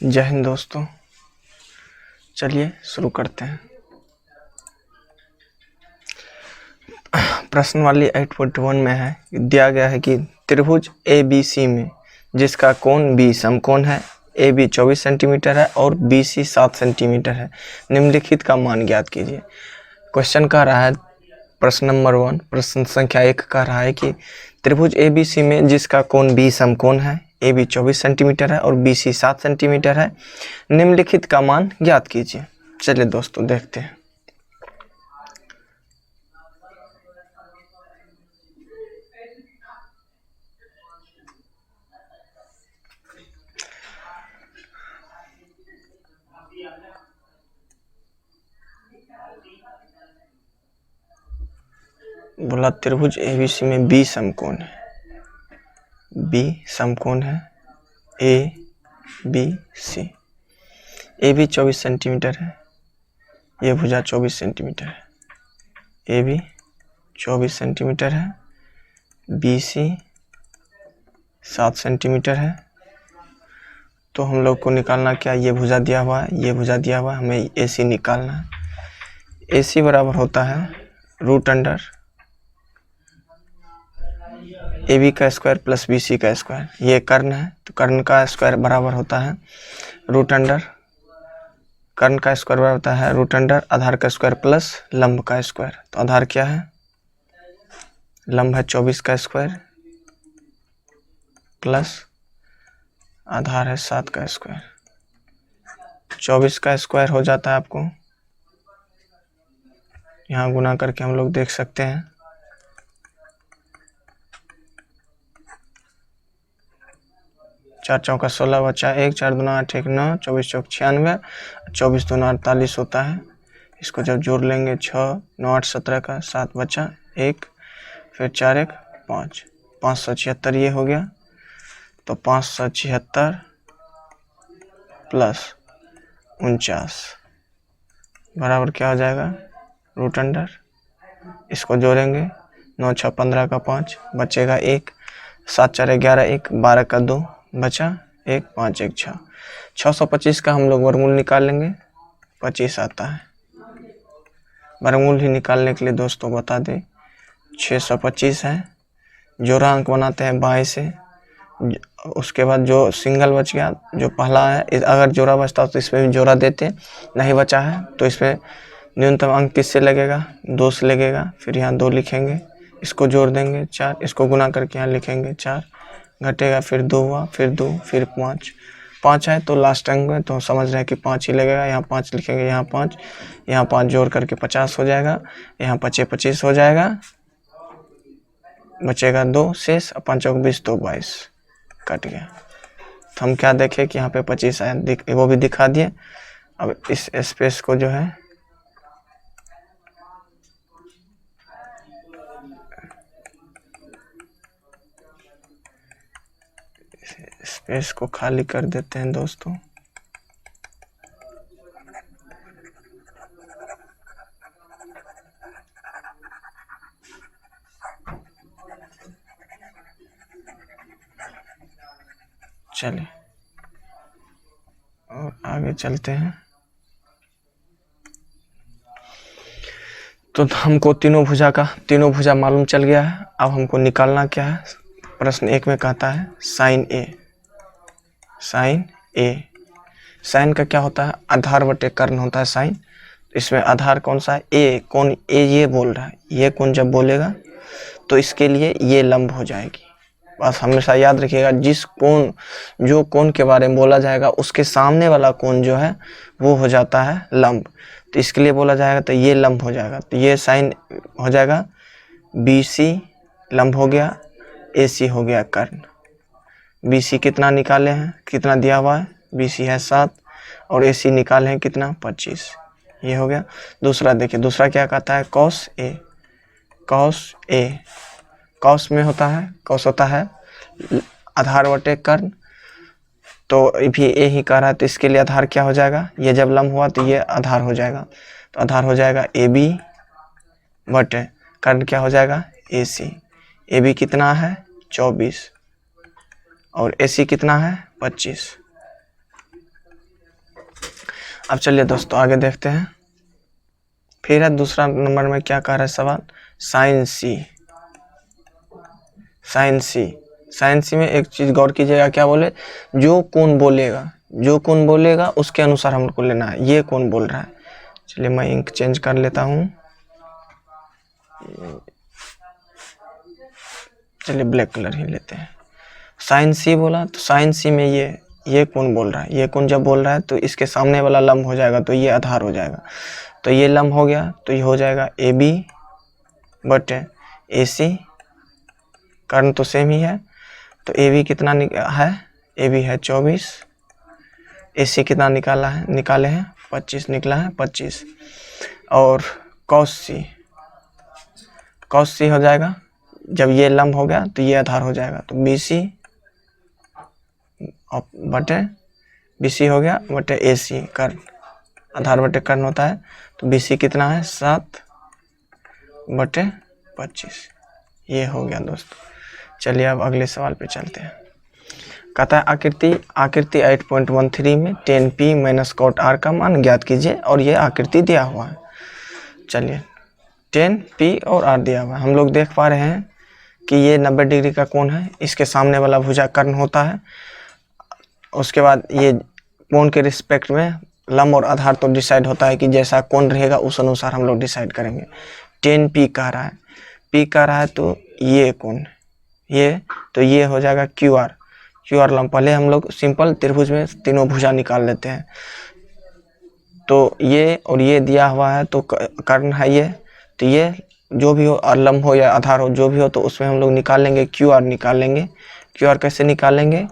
जय हिंद दोस्तों, चलिए शुरू करते हैं। प्रश्न वाली 8.1 में है, दिया गया है कि त्रिभुज ABC में जिसका कोण B समकोण है, AB 24 सेंटीमीटर है और BC 7 सेंटीमीटर है, निम्नलिखित का मान ज्ञात कीजिए। क्वेश्चन कह रहा है, प्रश्न नंबर 1, प्रश्न संख्या 1 कह रहा है कि त्रिभुज ABC में जिसका कोण B समकोण है, AB 24 सेंटीमीटर है और BC 7 सेंटीमीटर है, निम्नलिखित का मान ज्ञात कीजिए। चलिए दोस्तों देखते हैं। बोला त्रिभुज ABC में B समकोण है, B समकोण है ABC, AB 24 सेंटीमीटर है, ये भुजा 24 सेंटीमीटर है, AB 24 सेंटीमीटर है, BC 7 सेंटीमीटर है। तो हम लोग को निकालना क्या, ये भुजा दिया हुआ है, ये भुजा दिया हुआ है, हमें AC निकालना है। AC बराबर होता है √अंडर AB का स्क्वायर प्लस BC का स्क्वायर, ये कर्ण है तो कर्ण का स्क्वायर बराबर होता है √अंडर, कर्ण का स्क्वायर बराबर होता है √अंडर आधार का स्क्वायर प्लस लंब का स्क्वायर। तो आधार क्या है, लंब है 24 का स्क्वायर प्लस आधार है 7 का स्क्वायर। 24 का स्क्वायर हो जाता है आपको, यहाँ गुना करके हम लोग देख सकते हैं, 4 चौका 16 बचा 1, 4 दूना 8 1 9, 24 चौक 96, 24 दूना 48 होता है। इसको जब जोड़ लेंगे 6 9 8 17 का 7 बचा 1, फिर 4 1 5, 576 ये हो गया। तो 576 प्लस 49 बराबर क्या हो जाएगा, √अंडर, इसको जोड़ेंगे 9 6 15 का 5 बचेगा 1, 7 4 11 1, 12 का 2 बचा 1, 5 1 6, 625 का हम लोग वर्गमूल निकाल लेंगे, 25 आता है। वर्गमूल ही निकालने के लिए दोस्तों बता दें 625 है, जोड़ा अंक बनाते हैं बाएं से, उसके बाद जो सिंगल बच गया जो पहला है, अगर जोड़ा बचता तो इसमें भी जोड़ा देते, नहीं बचा है तो इसमें न्यूनतम अंक किससे लगेगा, 2 से लगेगा। फिर यहाँ 2 लिखेंगे, इसको जोड़ देंगे 4, इसको गुना करके यहाँ लिखेंगे 4, घटेगा फिर 2 हुआ, फिर 2, फिर 5 है तो लास्ट अंक में तो समझ रहे हैं कि 5 ही लगेगा। यहाँ 5 लिखेंगे, यहाँ 5, यहाँ 5 जोड़ करके 50 हो जाएगा, यहाँ 5 25 हो जाएगा, बचेगा 2 शेष, 5 चौक 20 तो 22 कट गया। तो हम क्या देखें कि यहाँ पे 25 आया, वो भी दिखा दिए। अब इस स्पेस को जो है स्पेस को खाली कर देते हैं दोस्तों। चलिए और आगे चलते हैं। तो हमको तीनों भुजा मालूम चल गया है। अब हमको निकालना क्या है, प्रश्न 1 में कहता है साइन ए। साइन का क्या होता है, आधार बटे कर्ण होता है साइन। इसमें आधार कौन सा है, ए, कौन ए ये बोल रहा है, ये कौन जब बोलेगा तो इसके लिए ये लंब हो जाएगी। बस हमेशा याद रखिएगा, जो कोण के बारे में बोला जाएगा उसके सामने वाला कोण जो है वो हो जाता है लंब। तो इसके लिए बोला जाएगा तो ये लंब हो जाएगा, तो ये साइन हो जाएगा BC लंब हो गया, AC हो गया कर्ण। BC कितना निकाले हैं, कितना दिया हुआ है, BC है 7 और AC निकाले हैं कितना 25, ये हो गया। दूसरा देखिए, दूसरा क्या कहता है cos A। कॉस में होता है, कॉस होता है आधार बटे कर्ण, तो भी ए ही कह रहा है तो इसके लिए आधार क्या हो जाएगा, ये जब लंब हुआ तो ये आधार हो जाएगा, तो आधार हो जाएगा AB बटे कर्ण क्या हो जाएगा AC। AB कितना है 24 और AC कितना है 25। अब चलिए दोस्तों आगे देखते हैं। फिर है दूसरा नंबर में क्या कह रहा है सवाल, साइन सी। साइन सी, साइन सी में एक चीज गौर कीजिएगा, क्या बोले, जो कौन बोलेगा, जो कौन बोलेगा उसके अनुसार हमको लेना है। ये कौन बोल रहा है, चलिए मैं इंक चेंज कर लेता हूँ, चलिए ब्लैक कलर ही लेते हैं। साइन सी बोला तो साइन सी में ये कौन बोल रहा है, ये कौन जब बोल रहा है तो इसके सामने वाला लंब हो जाएगा, तो ये आधार हो जाएगा। तो ये लंब हो गया तो ये हो जाएगा ए बी बटे ए सी, कर्ण तो सेम ही है। तो ए बी कितना है, ए बी है 24, ए सी कितना निकाले हैं 25 निकला है 25। और कॉस सी हो जाएगा, जब ये लंब हो गया तो ये आधार हो जाएगा, तो बी सी बटे बी सी हो गया बटे ए सी, कर्ण आधार बटे कर्ण होता है। तो बी सी कितना है 7 बटे 25, ये हो गया दोस्तों। चलिए अब अगले सवाल पे चलते हैं। कहता है आकृति 8.13 में tan p minus cot r का मान ज्ञात कीजिए, और ये आकृति दिया हुआ है। चलिए tan p और r दिया हुआ है, हम लोग देख पा रहे हैं कि ये 90 डिग्री का कोण है, इसके सामने वाला भुजा कर्ण होता है। उसके बाद ये कोण के रिस्पेक्ट में लंब और आधार तो डिसाइड होता है कि जैसा कोण रहेगा उस अनुसार हम लोग डिसाइड करेंगे। tan p कह रहा है, p कह रहा है तो ये कोण, ये तो ये हो जाएगा क्यू आर लंब। पहले हम लोग सिंपल त्रिभुज में तीनों भुजा निकाल लेते हैं। तो ये और ये दिया हुआ है तो कर्ण है ये, तो ये जो भी हो लंब हो या आधार हो जो भी हो तो उसमें हम लोग निकाल लेंगे, क्यू आर निकाल लेंगे। क्यू आर कैसे निकालेंगे,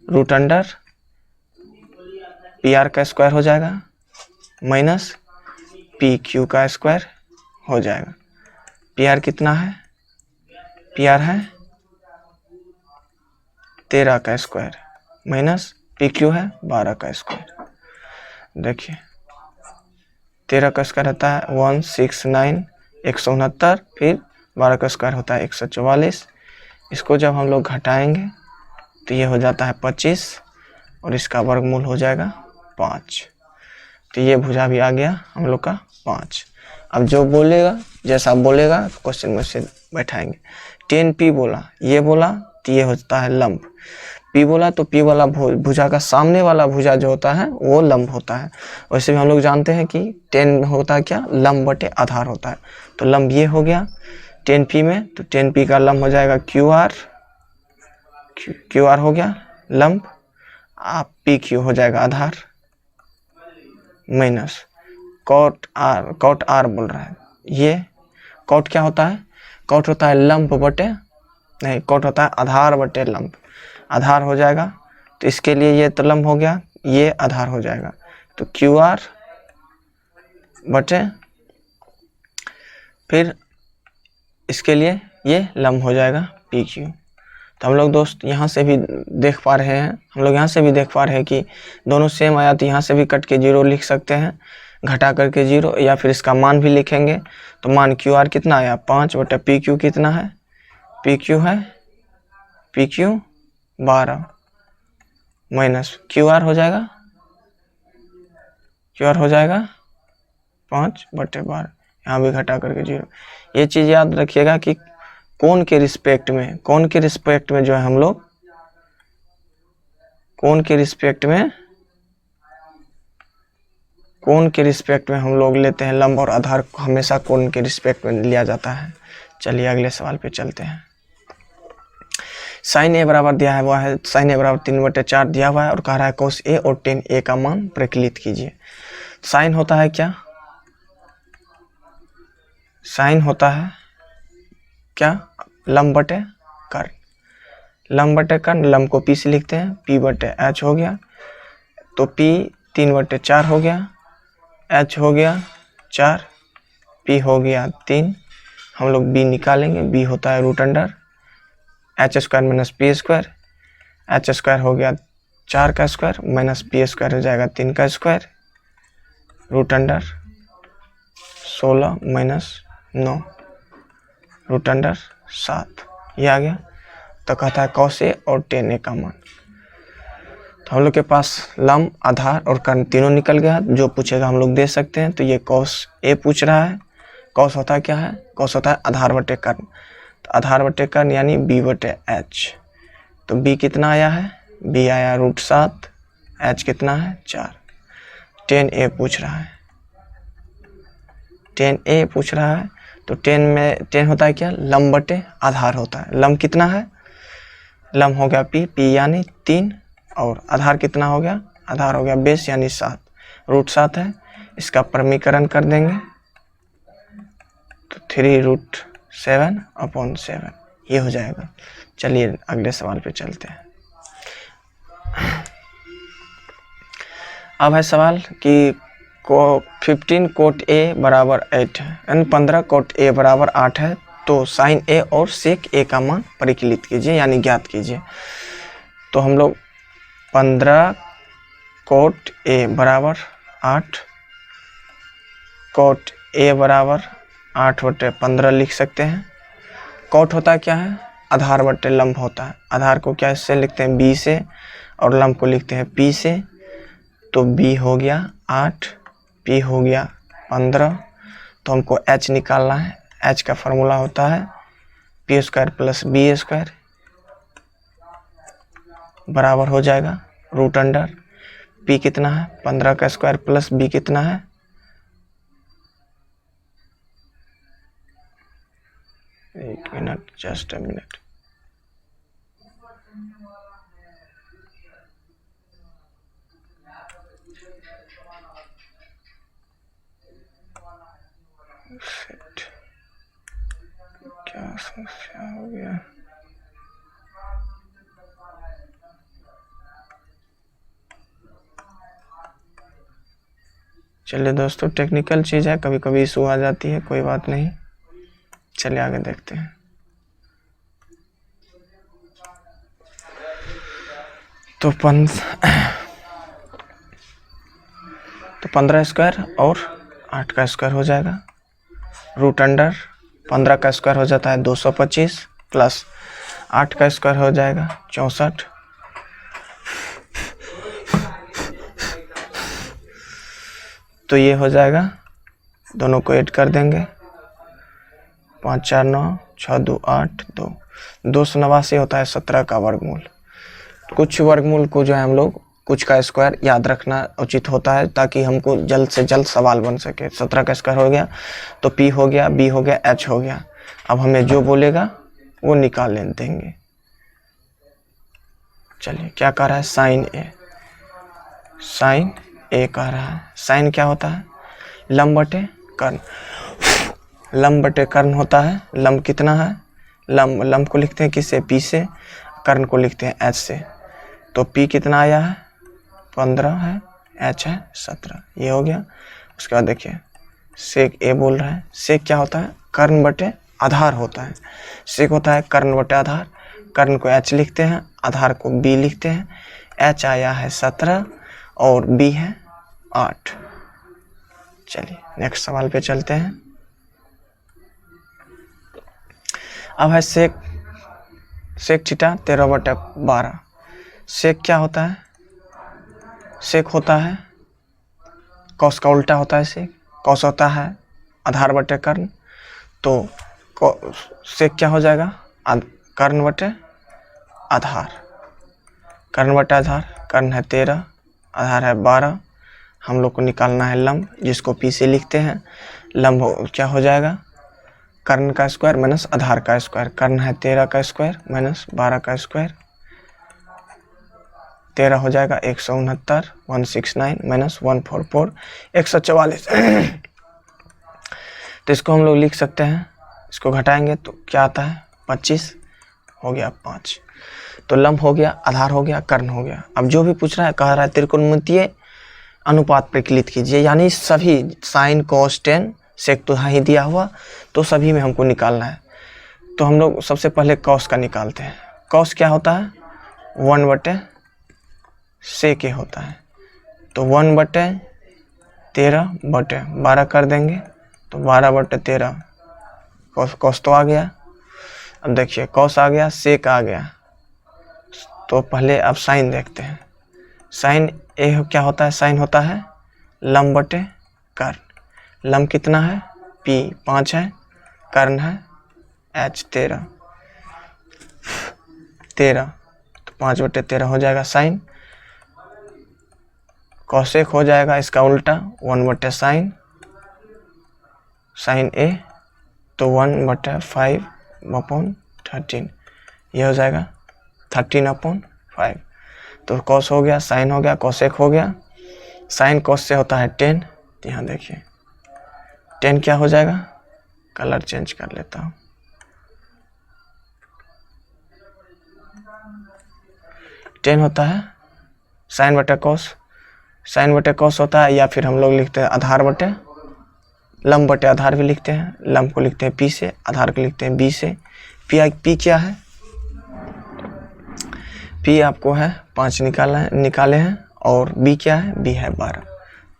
रूट अंडर पी आर का स्क्वायर हो जाएगा माइनस पी क्यू का स्क्वायर हो जाएगा। पी आर कितना है, पी आर है 13 का स्क्वायर माइनस पी क्यू है 12 का स्क्वायर। देखिए 13 का स्क्वायर होता है 169 169, फिर 12 का स्क्वायर होता है 144। इसको जब हम लोग घटाएंगे तो ये हो जाता है 25 और इसका वर्गमूल हो जाएगा 5। तो ये भुजा भी आ गया हम लोग का 5। अब जो बोलेगा जैसा बोलेगा क्वेश्चन में से बैठाएंगे। tan p बोला, ये बोला तो ये होता है लंब, p बोला तो p वाला भुजा का सामने वाला भुजा जो होता है वो लंब होता है। वैसे भी हम लोग जानते हैं कि tan होता है क्या, लंब बटे आधार होता है। तो लंब ये हो गया tan p में, तो tan p का लंब हो जाएगा क्यू आर हो गया लंब, आप पी क्यू हो जाएगा आधार माइनस कॉट आर बोल रहा है। ये कॉट क्या होता है, कॉट होता है लंब बटे, नहीं कॉट होता है आधार बटे लंब, आधार हो जाएगा। तो इसके लिए ये तो लंब हो गया, ये आधार हो जाएगा, तो क्यू आर बटे फिर इसके लिए ये लंब हो जाएगा पी क्यू। तो हम लोग दोस्त यहाँ से भी देख पा रहे हैं, कि दोनों सेम आया, तो यहाँ से भी कट के 0 लिख सकते हैं, घटा करके 0, या फिर इसका मान भी लिखेंगे। तो मान क्यू आर कितना आया 5 बटे पी क्यू कितना है, पी क्यू है P Q 12 minus Q R हो जाएगा 5 बटे 12, यहाँ भी घटा करके 0। ये चीज़ याद रखिएगा कि कोण के रिस्पेक्ट में जो है हम लोग कोण के रिस्पेक्ट में हम लोग लेते हैं लंब और आधार, हमेशा कोण के रिस्पेक्ट में लिया जाता है। चलिए अगले सवाल पे चलते हैं। साइन ए बराबर दिया है, वह है साइन ए बराबर 3/4 दिया हुआ है और कह रहा है कोस ए और tan ए का मान प्रकलित कीजिए। साइन होता है क्या, साइन होता है क्या, लंब बटे कर्ण, लंब बटे कर्ण, लंब को पी से लिखते हैं, पी बटे एच हो गया, तो पी 3/4 हो गया, एच हो गया 4, पी हो गया 3। हम लोग बी निकालेंगे, बी होता है root under H square minus P square, H square हो गया 4 का स्क्वायर माइनस पी स्क्वायर हो जाएगा 3 का square, root under 16 minus 9 root under 7, ये आ गया। तो कहता है कॉस ए और tan ए का मान। तो तो हम लोग के पास लंब, आधार और कर्ण तीनों निकल गया। जो पूछेगा हम लोग दे सकते हैं। तो ये कॉस ए पूछ रहा है। कॉस होता है क्या है? कॉस होता है आधार बटे कर्ण। तो आधार बटे कर्ण यानी बी बटे एच। तो बी कितना आया है? बी आया √7, एच कितना है? 4। 10a पूछ रहा है। 10a पूछ रहा है। तो 10 में 10 होता है क्या? लंब बटे आधार होता है। लंब कितना है? लंब हो गया पी यानी 3, और आधार कितना हो गया? आधार हो गया बेस यानी 7। √7 है, इसका परमीकरण कर देंगे तो 3√7/7 ये हो जाएगा। चलिए अगले सवाल पे चलते हैं। अब है सवाल कि 15 कोट a बराबर 8 है, यानी 15 कोट a बराबर 8 है। तो साइन a और सेक a का मान परिकलित कीजिए यानी ज्ञात कीजिए। तो हम लोग 15 कोट a बराबर 8, कोट a बराबर 8/15 लिख सकते हैं। कोट होता क्या है? आधार बटे लंब होता है। आधार को क्या इससे लिखते हैं? b से, और लंब को लिखते हैं p से। तो b हो गया 8, p हो गया 15। तो हमको h निकालना है। h का फॉर्मूला होता है p² + b² बराबर हो जाएगा √अंडर p कितना है? 15 का स्क्वायर प्लस b कितना है? एक मिनट, जस्ट अ मिनट। क्या समस्या हो गया? चलिए दोस्तों, टेक्निकल चीज़ है, कभी कभी इशू आ जाती है, कोई बात नहीं। चलिए आगे देखते हैं। तो 15 स्क्वायर और 8 का स्क्वायर हो जाएगा √अंडर 15 का स्क्वायर हो जाता है 225 प्लस 8 का स्क्वायर हो जाएगा 64। तो ये हो जाएगा, दोनों को ऐड कर देंगे, 5 4 9 6 2 8 2 289 होता है 17 का वर्गमूल। कुछ वर्गमूल को जो है हम लोग कुछ का स्क्वायर याद रखना उचित होता है, ताकि हमको जल्द से जल्द सवाल बन सके। 17 का स्क्वायर हो गया तो p हो गया, b हो गया, h हो गया। अब हमें जो बोलेगा वो निकाल देंगे। चलिए क्या कह रहा है? Sign a। साइन a कह रहा है। साइन क्या होता है? लंब बटे कर्ण। लंब बटे कर्ण होता है। लंब कितना है? लंब को लिखते हैं किससे? p से। कर्ण को लिखते हैं h से। तो p कितना आया है? 15 है, h है 17। ये हो गया। उसके बाद देखिए सेक a बोल रहा है। सेक क्या होता है? कर्ण बटे आधार होता है। सेक होता है कर्ण बटे आधार। कर्ण को h लिखते हैं, आधार को b लिखते हैं। h आया है 17 और b है 8। चलिए नेक्स्ट सवाल पे चलते हैं। अब है सेक थीटा 13/12। सेक क्या होता है? सेक होता है कॉस का उल्टा होता है। सेक कॉस होता है आधार बटे कर्ण। तो सेक क्या हो जाएगा? कर्ण बटे आधार। कर्ण बटे आधार, कर्ण है 13, आधार है 12। हम लोग को निकालना है लंब, जिसको p से लिखते हैं। लंब क्या हो जाएगा? कर्ण का स्क्वायर माइनस आधार का स्क्वायर। कर्ण है 13 का स्क्वायर माइनस 12 का स्क्वायर। 13 हो जाएगा 169, 169 माइनस 144 144। तो इसको हम लोग लिख सकते हैं, इसको घटाएंगे तो क्या आता है? 25 हो गया 5। तो लंब हो गया, आधार हो गया, कर्ण हो गया। अब जो भी पूछ रहा है, कह रहा है त्रिकोणमितीय अनुपात प्रकलित कीजिए, यानी सभी साइन कॉस टेन सेक तो ही दिया हुआ, तो सभी में हमको निकालना है। तो हम लोग सबसे पहले कॉस का निकालते हैं। कॉस क्या होता है? 1/सेक होता है। तो 1/13/12 कर देंगे तो 12/13 कॉस तो आ गया। अब देखिए कॉस आ गया, सेक आ गया। तो पहले अब साइन देखते हैं। साइन ए क्या होता है, साइन होता है लंब बटे कर्ण। लंब कितना है, P 5 है, कर्ण है H 13, तो 5/13 हो जाएगा साइन। कॉसेक हो जाएगा इसका उल्टा 1/sin ए, तो 1/5/13 ये हो जाएगा 13/5। तो कॉस हो गया, साइन हो गया, कॉसेक हो गया। साइन कॉस से होता है 10, यहाँ देखिए 10 क्या हो जाएगा, कलर चेंज कर लेता हूँ, टेन होता है साइन बटे कॉस। साइन बटे कॉस होता है, या फिर हम लोग लिखते हैं आधार बटे लंब बटे आधार भी लिखते हैं। लंब को लिखते हैं P से, आधार को लिखते हैं B से। P क्या है, P आपको है 5 निकाले हैं, और B क्या है, B है 12।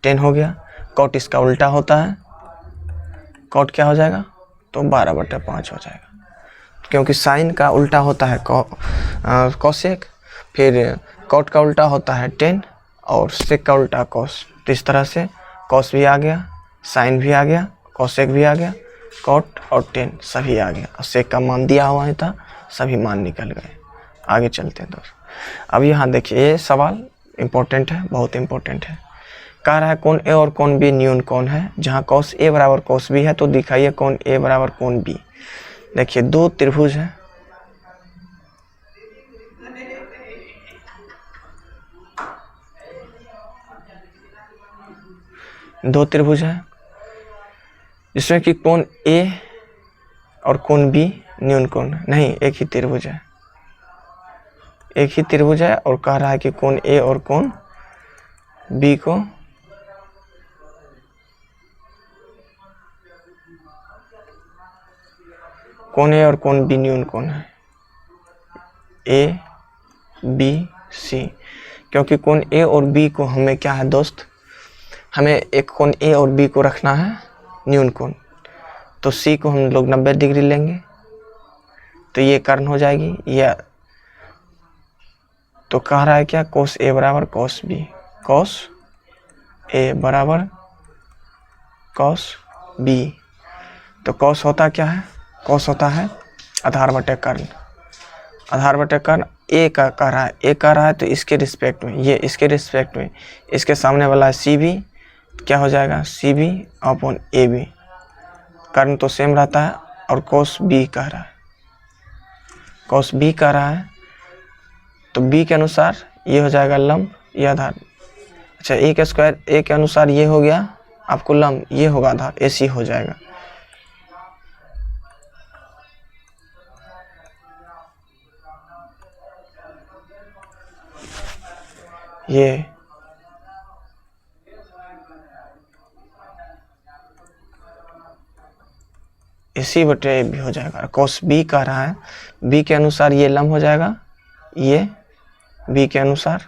10 हो गया। कॉट इसका उल्टा होता है, कॉट क्या हो जाएगा, तो 12/5 हो जाएगा, क्योंकि साइन का उल्टा होता है कॉसेक, फिर कॉट का उल्टा होता है 10 और सेक का उल्टा कॉस। तो इस तरह से कॉस भी आ गया, साइन भी आ गया, कॉसेक भी आ गया, कॉट और 10 सभी आ गया, और सेक का मान दिया हुआ ही था, सभी मान निकल गए। आगे चलते हैं दोस्तों। अब यहाँ देखिए ये सवाल इम्पोर्टेंट है, बहुत इम्पोर्टेंट है। कह रहा है कोण ए और कोण बी न्यून कोण है, जहाँ कॉस ए बराबर कॉस बी है, तो दिखाइए कोण ए बराबर कोण बी। देखिए दो त्रिभुज है, दो त्रिभुज है जिसमें कि कोण ए और कोण बी न्यून कोण है। नहीं, एक ही त्रिभुज है, एक ही त्रिभुज है, और कह रहा है कि कोण ए और कोण बी को कोण ए और कोण बी न्यून कोण है, ए बी सी। क्योंकि कोण ए और बी को हमें क्या है दोस्त, हमें एक कोण ए और बी को रखना है न्यून कोण, तो सी को हम लोग 90 डिग्री लेंगे, तो ये कर्ण हो जाएगी। या तो कह रहा है क्या, कोस ए बराबर कोस बी, कोस ए बराबर कोस बी। तो कोस होता क्या है, कोस होता है आधार बटे कर्ण। आधार बटे कर्ण ए का कह रहा है, ए कह रहा है तो इसके रिस्पेक्ट में, ये इसके रिस्पेक्ट में, इसके सामने वाला है सी बी, क्या हो जाएगा C B upon A B. कर्ण तो सेम रहता है, और कोस बी कह रहा है, कोस बी कह रहा है, तो बी के अनुसार ये हो जाएगा लंब, ये आधार। अच्छा, ए के स्क्वायर ए के अनुसार ये हो गया आपको लंब, ये होगा आधार, ए सी हो जाएगा। ये AC बटे बी हो जाएगा। कोस बी कह रहा है, बी के अनुसार ये लंब हो जाएगा, ये बी के अनुसार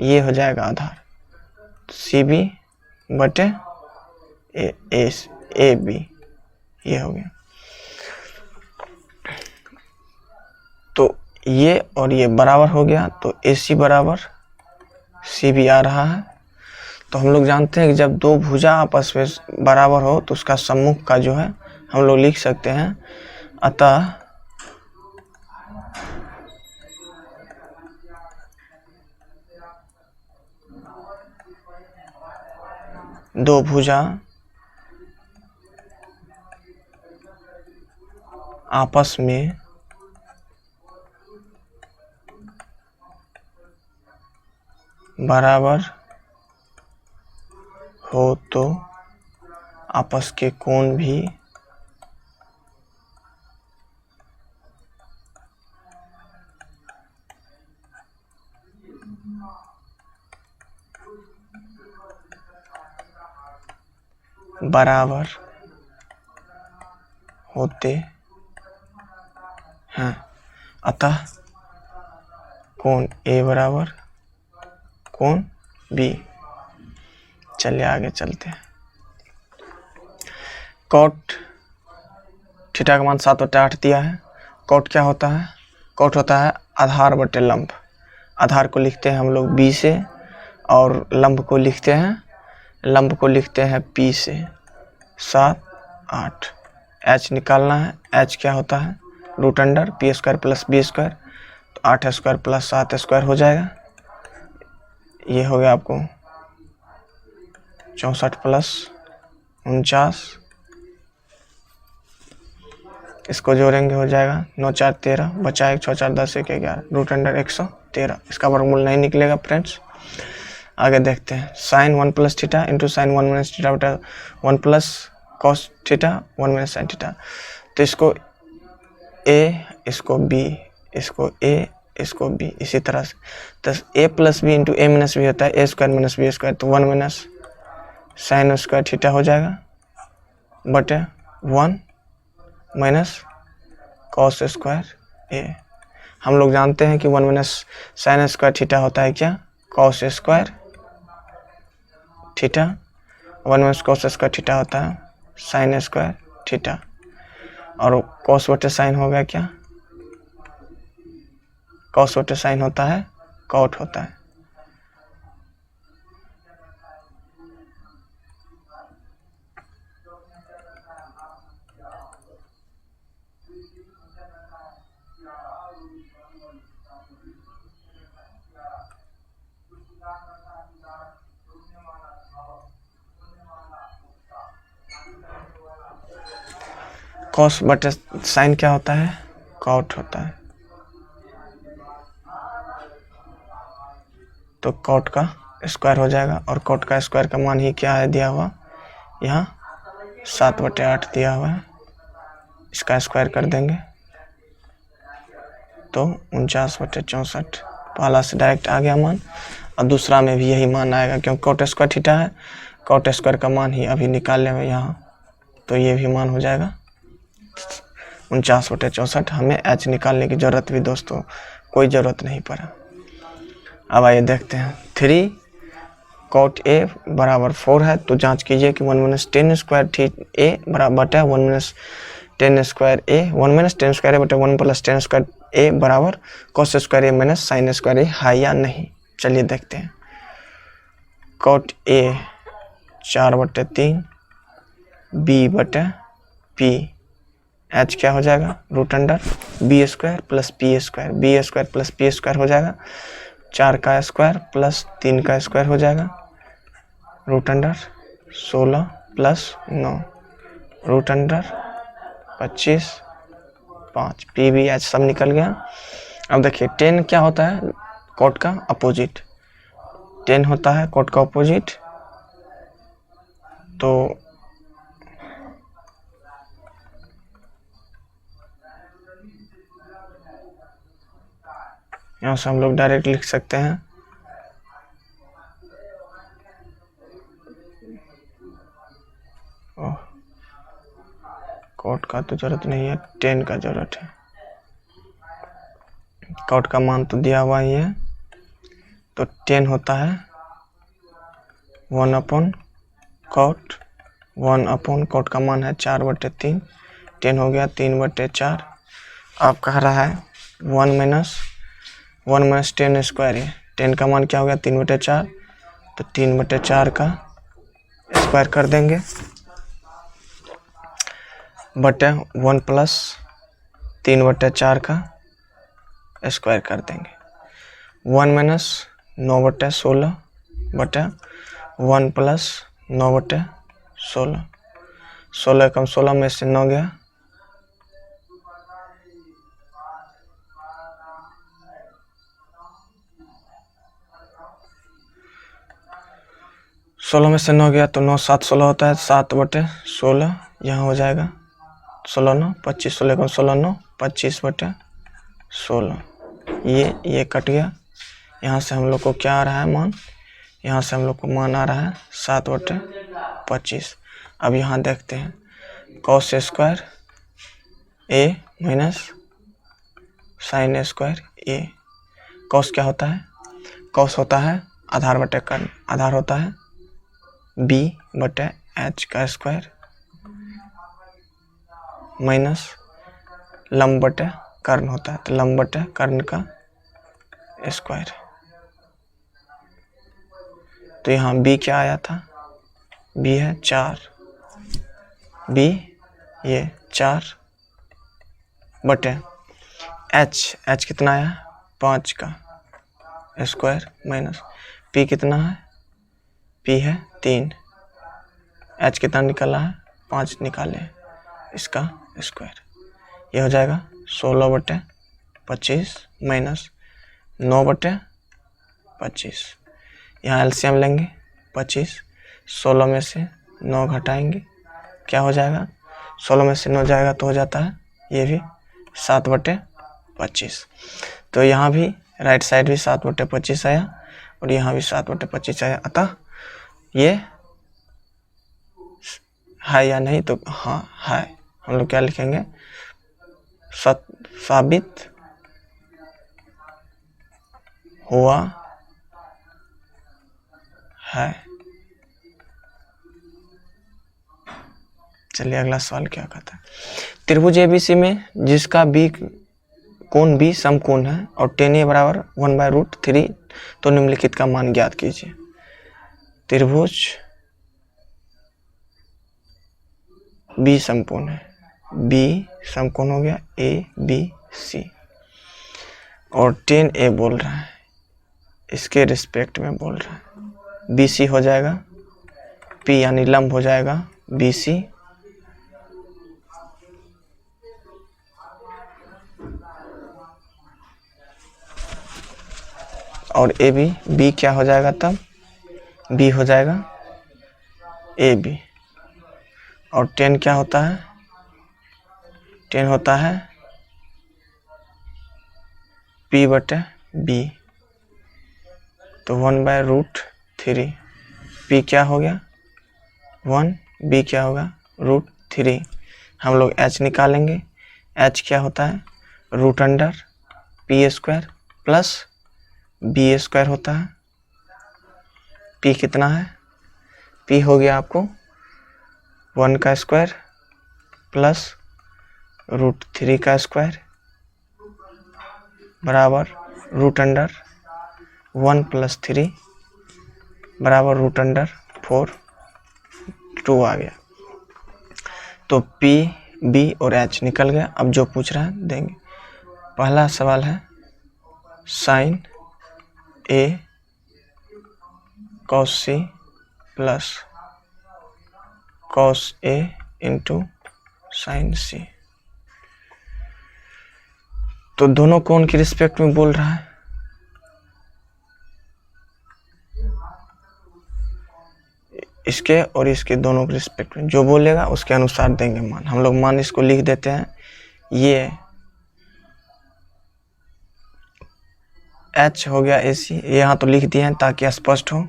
ये हो जाएगा आधार, सी बी बटे ए बी, ये हो गया। तो ये और ये बराबर हो गया, तो AC बराबर सी बी आ रहा है। तो हम लोग जानते हैं कि जब दो भुजा आपस में बराबर हो तो उसका सम्मुख का जो है हम लोग लिख सकते हैं, अतः दो भुजा आपस में बराबर हो तो आपस के कोण भी बराबर होते हैं, अतः कोण ए बराबर कोण बी। चलिए आगे चलते हैं। कॉट थीटा का मान 7/8 दिया है। कॉट क्या होता है, कॉट होता है आधार बटे लंब। आधार को लिखते हैं हम लोग बी से, और लंब को लिखते हैं P से 7 8। H निकालना है। H क्या होता है? Root under P square plus B square, तो 8 स्क्वायर प्लस 7 स्क्वायर हो जाएगा। ये हो गया आपको 64 प्लस 49, इसको जोड़ेंगे हो जाएगा 9 4 13, बचा 1 6 4 10 1 11, रूट अंडर 113। इसका वर्गमूल नहीं निकलेगा फ्रेंड्स। आगे देखते हैं। Sine 1 plus theta into sine 1 minus theta बटा 1 plus cos theta 1 minus sine theta. तो इसको ए, इसको बी, इसको ए, इसको बी, इसी तरह से। तो ए प्लस बी इंटू ए माइनस बी होता है ए स्क्वायर माइनस बी स्क्वायर, तो 1 माइनस साइन स्क्वायर थीटा हो जाएगा बटे 1 माइनस कॉस स्क्वायर ए। हम लोग जानते हैं कि 1 माइनस साइन स्क्वायर थीटा होता है क्या? Cos square theta. 1 minus cos square theta होता है साइन स्क्वायर थीटा, और कॉस बटे साइन हो गया क्या? कॉस बटे साइन होता है कॉट होता है। कॉस बटे साइन क्या होता है? कॉट होता है। तो कॉट का स्क्वायर हो जाएगा, और कॉट का स्क्वायर का मान ही क्या है दिया हुआ? यहाँ 7/8 दिया हुआ है। इसका स्क्वायर कर देंगे तो 49/64। पहला से डायरेक्ट आ गया मान, और दूसरा में भी यही मान आएगा क्योंकि कॉट स्क्वायर थीटा है। कॉट स्क्वायर का मान ही अभी निकाल लेंगे यहाँ, तो ये भी मान हो जाएगा 49/64। हमें एच निकालने की ज़रूरत भी दोस्तों कोई ज़रूरत नहीं पड़ा। अब आइए देखते हैं। 3 कॉट ए बराबर 4 है, तो जांच कीजिए कि 1 माइनस टेन स्क्वायर ए बराबर बटा 1 minus ten square A, 1 minus ten square A बटा 1 प्लस टेन स्क्वायर ए बराबर cos square A minus sine square A है या नहीं। चलिए देखते हैं। कॉट ए 4/3 बी बटे पी, एच क्या हो जाएगा? Root under B square plus P square, B square plus P square हो जाएगा 4 का स्क्वायर प्लस 3 का स्क्वायर हो जाएगा, रूट अंडर 16 प्लस 9, root under 25 5, P B H सब निकल गया। अब देखिए 10 क्या होता है? कॉट का अपोजिट। 10 होता है कॉट का अपोजिट, तो यहाँ से हम लोग डायरेक्ट लिख सकते हैं कॉट का तो जरूरत नहीं है, 10 का जरूरत है। कॉट का मान तो दिया हुआ ही है, तो 10 होता है 1/कॉट। 1/कॉट का मान है 4/3, 10 हो गया 3/4। आप कह रहा है 1 माइनस टेन स्क्वायर है, 10 का मान क्या हो गया? 3/4, तो 3/4 का स्क्वायर कर देंगे बटे 1 प्लस 3/4 का स्क्वायर कर देंगे। 1 माइनस 9/16 बटे 1 प्लस 9/16, 16 कम 16 में से 9 गया, सोलह में से 9 गया तो 9 7 16 होता है, 7/16 यहाँ हो जाएगा 16 9 25, 16 कम 16 9 25/16। ये कट गया। यहाँ से हम लोग को क्या आ रहा है मान? यहाँ से हम लोग को मान आ रहा है 7/25। अब यहाँ देखते हैं cos square A minus sine square A. Cos क्या होता है? कॉस होता है आधार बटे कर्ण, आधार होता है बी बटे एच का स्क्वायर माइनस लंब बटे कर्ण होता है, तो लंब बटे कर्ण का स्क्वायर। तो यहाँ b क्या आया था, b है 4, b ये 4 बटे h कितना आया 5 का स्क्वायर माइनस p कितना है, p है 3, h कितना निकला है 5 निकाले, इसका स्क्वायर, ये हो जाएगा 16/25 माइनस 9/25। यहाँ एलसीएम लेंगे 25, 16 में से 9 घटाएंगे, क्या हो जाएगा, 16 में से 9 जाएगा तो हो जाता है ये भी 7/25। तो यहाँ भी राइट साइड भी 7/25 आया और यहाँ भी 7/25 आया, अतः ये है या नहीं, तो हाँ है। हम लोग क्या लिखेंगे, साबित हुआ है। चलिए अगला सवाल क्या कहता है। त्रिभुज एबीसी में जिसका बी कोण बी समकोण है और tan a बराबर 1/√3, तो निम्नलिखित का मान ज्ञात कीजिए। त्रिभुज बी समकोण है, बी समकोण हो गया ए बी सी, और tan a बोल रहा है, इसके रिस्पेक्ट में बोल रहा है, बी सी हो जाएगा p यानी लंब हो जाएगा बी सी, और ए बी, बी क्या हो जाएगा तब, बी हो जाएगा ए बी, और tan क्या होता है, tan होता है p बटे b, तो 1/√3, p क्या हो गया 1, b क्या होगा √3। हम लोग h निकालेंगे, h क्या होता है √p² प्लस b² होता है, p कितना है, p हो गया आपको 1 का स्क्वायर प्लस √3 का स्क्वायर बराबर √1 + 3 बराबर √4, 2 आ गया। तो p, b और h निकल गया। अब जो पूछ रहा है देंगे। पहला सवाल है sin a cos c plus cos a into sin c, तो दोनों कोण की रिस्पेक्ट में बोल रहा है, इसके और इसके दोनों के रिस्पेक्ट में जो बोलेगा उसके अनुसार देंगे मान। हम लोग मान इसको लिख देते हैं, ये h हो गया AC, यहाँ तो लिख दिए हैं ताकि स्पष्ट हो,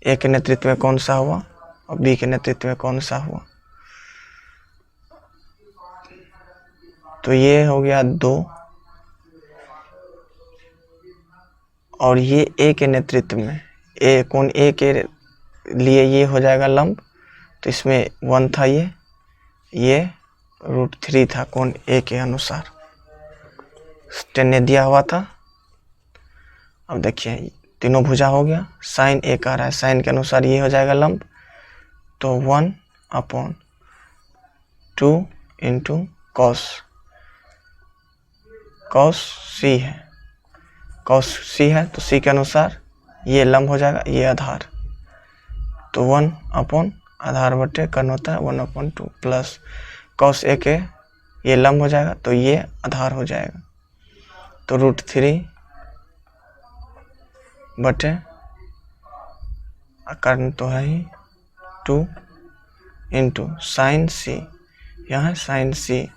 A के नेतृत्व में कौन सा हुआ और B के नेतृत्व में कौन सा हुआ। तो ये हो गया 2 और ये A के नेतृत्व में, A कोण A के लिए ये हो जाएगा लंब, तो इसमें 1 था, ये √3 था कोण A के अनुसार, tan ने दिया हुआ था। अब देखिए तीनों भुजा हो गया, sin A आ रहा है, sin के अनुसार ये हो जाएगा लंब, तो 1/2 इंटू cos c है, cos c है तो c के अनुसार ये लंब हो जाएगा, ये आधार, तो 1 आधार बटे कर्ण होता है 1/2 प्लस cos a के ये लंब हो जाएगा तो ये आधार हो जाएगा, तो √3 बटे कर्ण तो है ही 2 इंटू sin c, यहाँ sin c,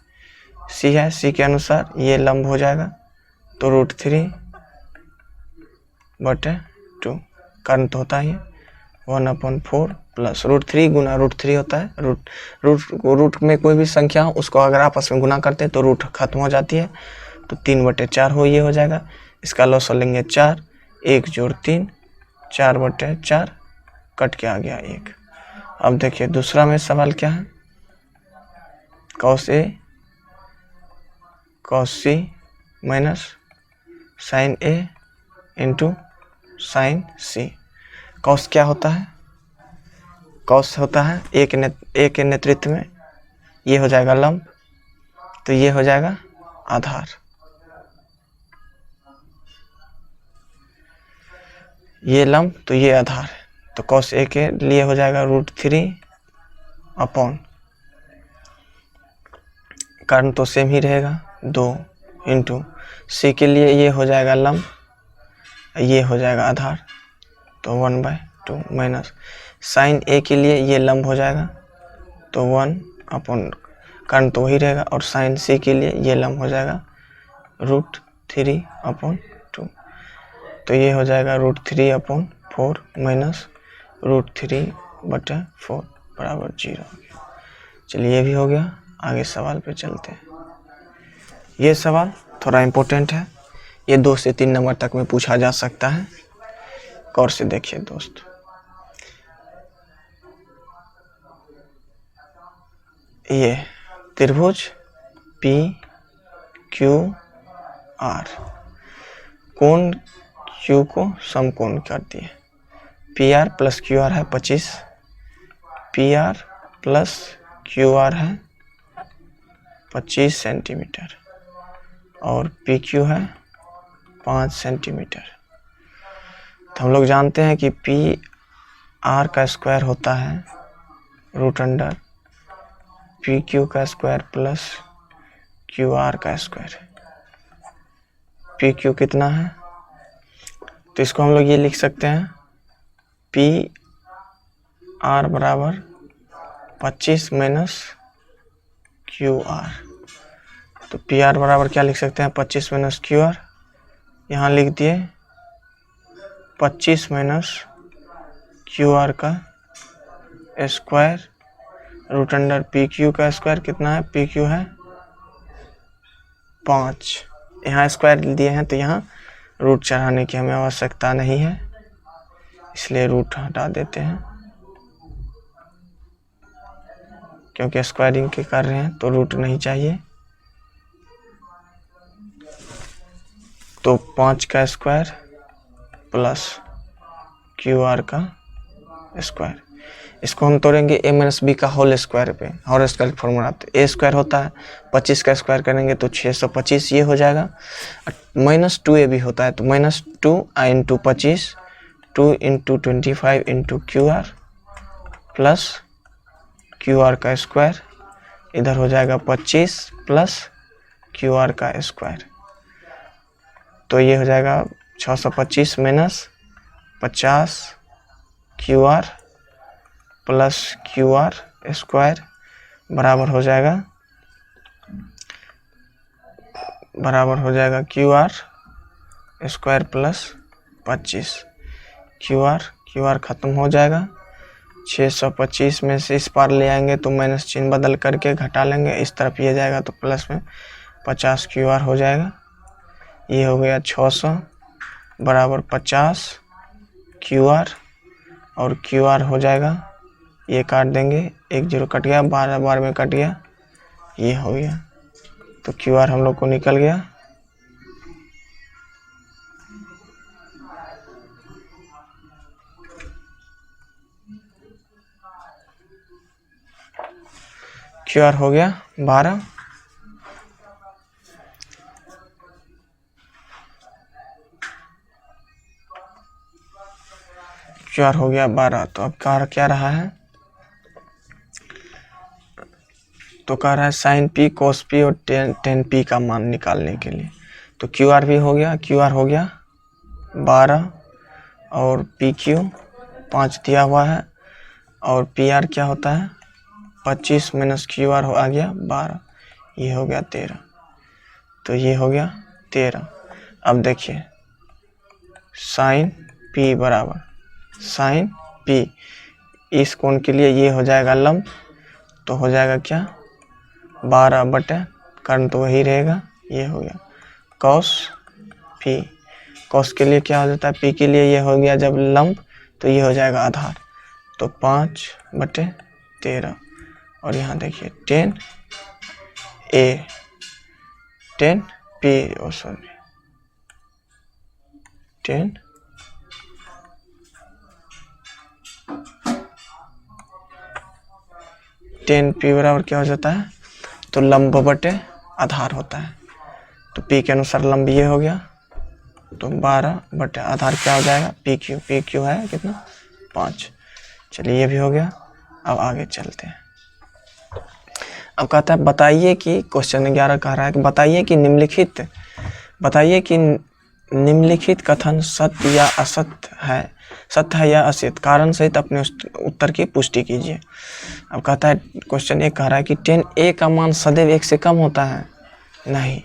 c है, c के अनुसार ये लंब हो जाएगा तो √3 बटे 2, कर्ण तो होता ही 1/4 प्लस √3 गुना √3 होता है, रूट में कोई भी संख्या हो उसको अगर आपस में गुना करते हैं तो रूट खत्म हो जाती है, तो 3/4 हो ये हो जाएगा। इसका लॉस लेंगे 4, 1 + 3, 4/4 कट के आ गया 1। अब देखिए दूसरा में सवाल क्या है, cos a cos c minus sin a into sin c। Cos क्या होता है, कॉस होता है ए के नेतृत्व में, ये हो जाएगा लंब, तो ये हो जाएगा आधार। ये लंब तो ये आधार, तो कॉस ए के लिए हो जाएगा √3 अपॉन, कारण तो सेम ही रहेगा 2 इंटू सी के लिए ये हो जाएगा लंब, ये हो जाएगा आधार, तो 1/2 माइनस साइन ए के लिए ये लंब हो जाएगा, तो 1 अपॉन, कारण तो वही रहेगा, और साइन सी के लिए ये लंब हो जाएगा √3 अपॉन 2, तो ये हो जाएगा √3/4 माइनस √3/4 बराबर 0 हो गया। चलिए ये भी हो गया, आगे सवाल पे चलते हैं। ये सवाल थोड़ा इम्पोर्टेंट है, ये 2 से 3 नंबर तक में पूछा जा सकता है। गौर से देखिए दोस्त, ये त्रिभुज PQR कोण Q को समकोण करती है। PR प्लस QR है 25, PR प्लस QR है 25 सेंटीमीटर, और PQ है 5 सेंटीमीटर। तो हम लोग जानते हैं कि PR का स्क्वायर होता है √अंडर PQ का स्क्वायर प्लस QR का स्क्वायर। PQ कितना है, तो इसको हम लोग ये लिख सकते हैं PR बराबर 25 माइनस QR। तो PR बराबर क्या लिख सकते हैं, 25 माइनस QR, यहाँ लिख दिए 25 माइनस QR का स्क्वायर √अंडर PQ का स्क्वायर कितना है, PQ है 5, यहाँ स्क्वायर दिए हैं तो यहाँ रूट चढ़ाने की हमें आवश्यकता नहीं है, इसलिए रूट हटा देते हैं, क्योंकि स्क्वायरिंग के कर रहे हैं तो रूट नहीं चाहिए। तो 5 का स्क्वायर प्लस QR का स्क्वायर, इसको हम तोड़ेंगे a माइनस बी का होल स्क्वायर पे, होल स्क्वायर का फॉर्मूला तो a स्क्वायर होता है, 25 का स्क्वायर करेंगे तो 625 ये हो जाएगा, -2a भी होता है तो -2 into 25, 2 into 25 into QR plus QR का स्क्वायर, इधर हो जाएगा 25 प्लस QR का स्क्वायर, तो ये हो जाएगा 625 minus 50 QR plus QR square बराबर हो जाएगा QR स्क्वायर प्लस 25, QR ख़त्म हो जाएगा, 625 में से इस पार ले आएंगे तो माइनस चिन्ह बदल करके घटा लेंगे, इस तरफ ये जाएगा तो प्लस में 50 QR हो जाएगा, ये हो गया 600 बराबर 50 QR, और QR हो जाएगा, ये काट देंगे, 1 0 कट गया, 12 बार में कट गया, ये हो गया, तो QR हम लोग को निकल गया। QR हो गया 12, QR हो गया 12, तो अब क्या रहा है, तो कह रहा है साइन P cos P और tan P का मान निकालने के लिए, तो QR भी हो गया, QR हो गया 12, और PQ 5 दिया हुआ है, और PR क्या होता है 25 माइनस QR आ गया 12, ये हो गया 13, तो ये हो गया 13। अब देखिए साइन P बराबर साइन P, इस कोण के लिए ये हो जाएगा लंब, तो हो जाएगा क्या 12 बटे, कारण तो वही रहेगा, ये हो गया cos P, cos के लिए क्या हो जाता है, P के लिए ये हो गया जब लंब तो ये हो जाएगा आधार, तो 5/13, और यहाँ देखिए tan टेन पी बराबर क्या हो जाता है, तो लंब बटे आधार होता है। तो पी के अनुसार लंब ये हो गया, तो 12 बटे आधार क्या हो जाएगा, पी क्यू है कितना 5। चलिए ये भी हो गया। अब आगे चलते हैं। अब कहता है बताइए कि क्वेश्चन 11 कह रहा है कि बताइए कि निम्नलिखित कथन सत्य या असत्य है, सत्य है या असत्य, कारण सहित अपने उत्तर की पुष्टि कीजिए। अब कहता है क्वेश्चन 1 कह रहा है कि 10a का मान सदैव 1 से कम होता है। नहीं,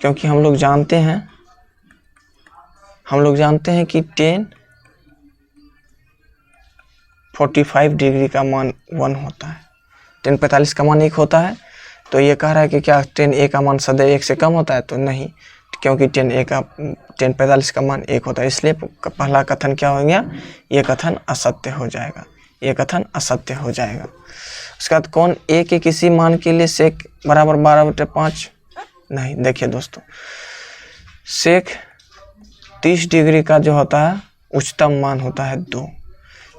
क्योंकि हम लोग जानते हैं कि 1045 डिग्री का मान 1 होता है, 1045 का मान 1 होता है। तो ये कह रहा है कि क्या 10a का मान सदैव 1 से कम होता है, तो नहीं, क्योंकि 1045 का मान 1 होता है, इसलिए पहला कथन क्या हो गया, ये कथन असत्य हो जाएगा, ये कथन असत्य हो जाएगा। उसके बाद कौन a के किसी मान के लिए सेक बराबर 12/5, नहीं। देखिए दोस्तों, सेक 30 डिग्री का जो होता है उच्चतम मान होता है 2,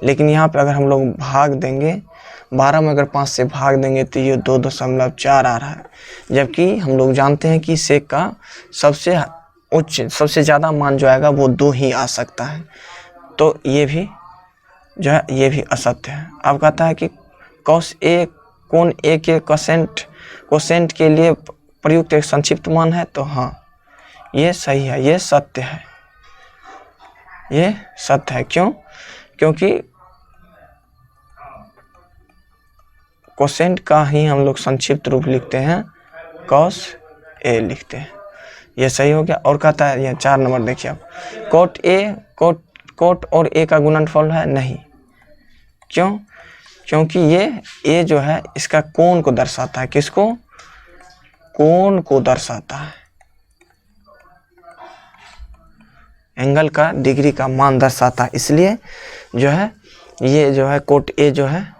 लेकिन यहाँ पे अगर हम लोग भाग देंगे 12 में अगर 5 से भाग देंगे तो ये 2.4 आ रहा है, जबकि हम लोग जानते हैं कि सेक का सबसे उच्च सबसे ज़्यादा मान जो आएगा वो 2 ही आ सकता है। तो ये भी जो है ये भी असत्य है। अब कहता है कि कॉस ए कोण ए के कोसेंट के लिए प्रयुक्त एक संक्षिप्त मान है, तो हाँ ये सही है, ये सत्य है, ये सत्य है। क्यों? क्योंकि कोसेंट का ही हम लोग संक्षिप्त रूप लिखते हैं, कॉस ए लिखते हैं, ये सही हो गया। और कहता है ये 4 नंबर देखिए आप, कोट और ए का गुणनफल है, नहीं। क्यों? क्योंकि ये ए जो है इसका कोण को दर्शाता है, किसको? कोण को दर्शाता है, एंगल का डिग्री का मान दर्शाता है, इसलिए जो है ये जो है कोट ए जो है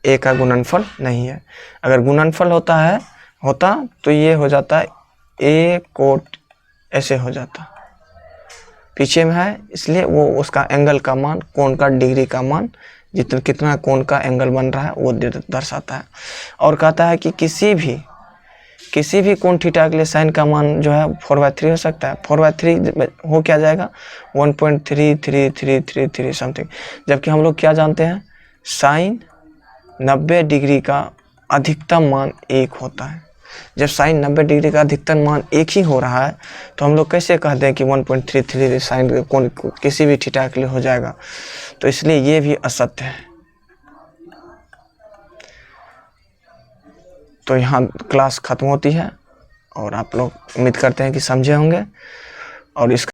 ए का गुणनफल नहीं है। अगर गुणनफल होता तो ये हो जाता है ए कोट, ऐसे हो जाता, पीछे में है, इसलिए वो उसका एंगल का मान, कोण का डिग्री का मान, कितना कोण का एंगल बन रहा है वो दर्शाता है। और कहता है कि किसी भी कोण थीटा के लिए साइन का मान जो है 4/3 हो सकता है। 4/3 हो क्या जाएगा, 1.3333 समथिंग, जबकि हम लोग क्या जानते हैं, साइन 90 डिग्री का अधिकतम मान 1 होता है। जब साइन 90 डिग्री का अधिकतम मान 1 ही हो रहा है तो हम लोग कैसे कहते हैं कि 1.33 साइन कोण किसी भी थीटा के लिए हो जाएगा, तो इसलिए ये भी असत्य है। तो यहाँ क्लास ख़त्म होती है और आप लोग उम्मीद करते हैं कि समझे होंगे और इसका